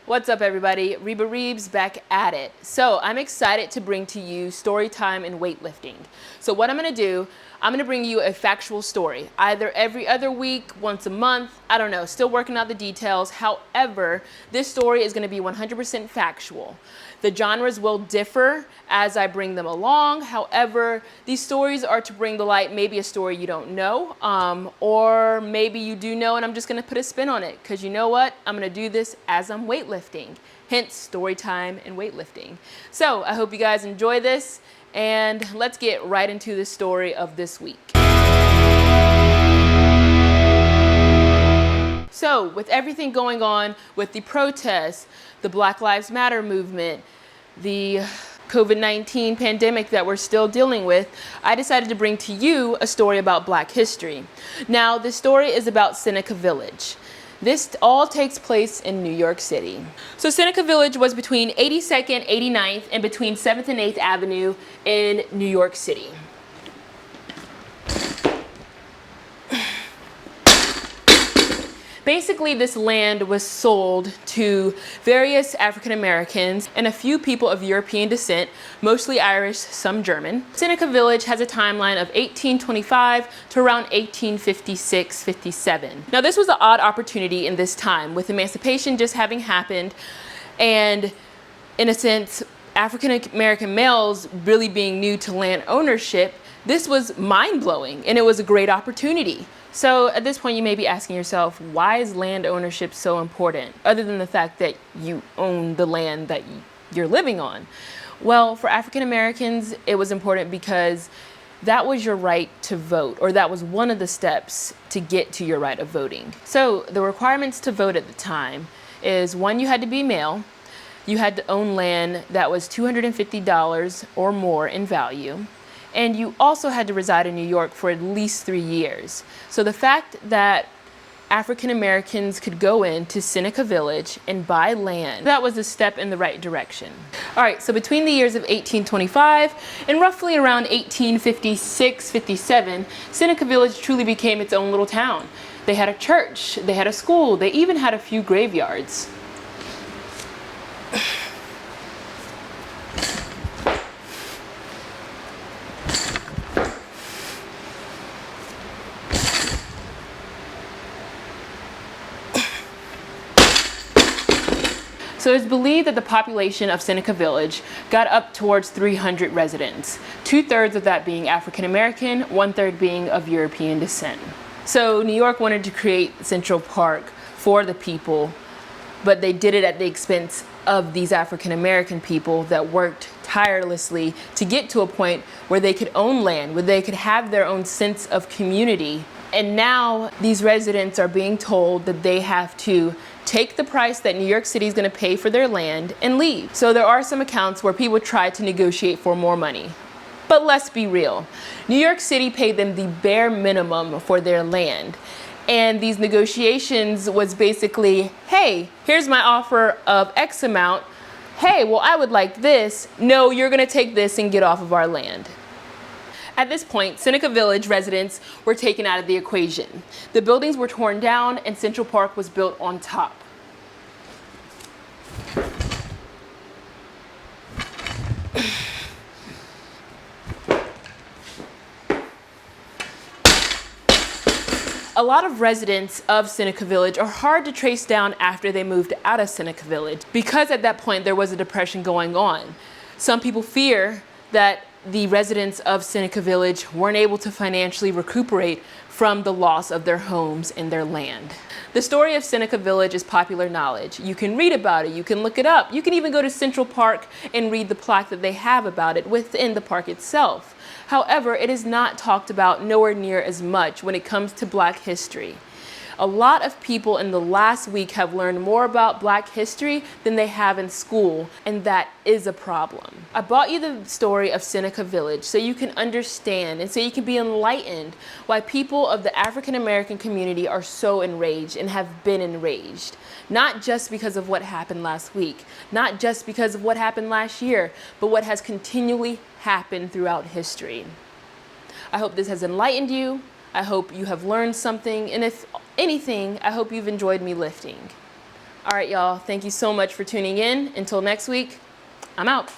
What's up, everybody? Reba Reebz back at it. So I'm excited to bring to you story time in weightlifting. So what I'm gonna do, I'm gonna bring you a factual story, either every other week, once a month, I don't know, still working out the details. However, this story is gonna be 100% factual. The genres will differ as I bring them along. However, these stories are to bring to light maybe a story you don't know, or maybe you do know and I'm just gonna put a spin on it, because you know what? I'm gonna do this as I'm weightlifting, hence story time and weightlifting. So I hope you guys enjoy this, and let's get right into the story of this week. So with everything going on with the protests, the Black Lives Matter movement, the COVID-19 pandemic that we're still dealing with, I decided to bring to you a story about Black history. Now, this story is about Seneca Village. This all takes place in New York City. So Seneca Village was between 82nd, 89th, and between 7th and 8th Avenue in New York City. Basically, this land was sold to various African Americans and a few people of European descent, mostly Irish, some German. Seneca Village has a timeline of 1825 to around 1856-57. Now, this was an odd opportunity in this time, with emancipation just having happened, and in a sense, African American males really being new to land ownership. This was mind-blowing, and it was a great opportunity. So at this point, you may be asking yourself, why is land ownership so important, other than the fact that you own the land that you're living on? Well, for African Americans, it was important because that was your right to vote, or that was one of the steps to get to your right of voting. So the requirements to vote at the time is, one, you had to be male, you had to own land that was $250 or more in value, and you also had to reside in New York for at least 3 years. So the fact that African Americans could go into Seneca Village and buy land, that was a step in the right direction. All right, so between the years of 1825 and roughly around 1856-57, Seneca Village truly became its own little town. They had a church, they had a school, they even had a few graveyards. So it's believed that the population of Seneca Village got up towards 300 residents, 2/3 of that being African American, 1/3 being of European descent. So New York wanted to create Central Park for the people, but they did it at the expense of these African American people that worked tirelessly to get to a point where they could own land, where they could have their own sense of community. And now these residents are being told that they have to take the price that New York City is going to pay for their land and leave. So there are some accounts where people try to negotiate for more money. But let's be real. New York City paid them the bare minimum for their land. And these negotiations was basically, hey, here's my offer of X amount. Hey, well, I would like this. No, you're going to take this and get off of our land. At this point, Seneca Village residents were taken out of the equation. The buildings were torn down and Central Park was built on top. A lot of residents of Seneca Village are hard to trace down after they moved out of Seneca Village, because at that point there was a depression going on. Some people fear that the residents of Seneca Village weren't able to financially recuperate from the loss of their homes and their land. The story of Seneca Village is popular knowledge. You can read about it, you can look it up, you can even go to Central Park and read the plaque that they have about it within the park itself. However, it is not talked about nowhere near as much when it comes to Black history. A lot of people in the last week have learned more about Black history than they have in school, and that is a problem. I brought you the story of Seneca Village so you can understand and so you can be enlightened why people of the African American community are so enraged and have been enraged. Not just because of what happened last week, not just because of what happened last year, but what has continually happened throughout history. I hope this has enlightened you. I hope you have learned something, and if anything, I hope you've enjoyed me lifting. All right, y'all. Thank you so much for tuning in. Until next week, I'm out.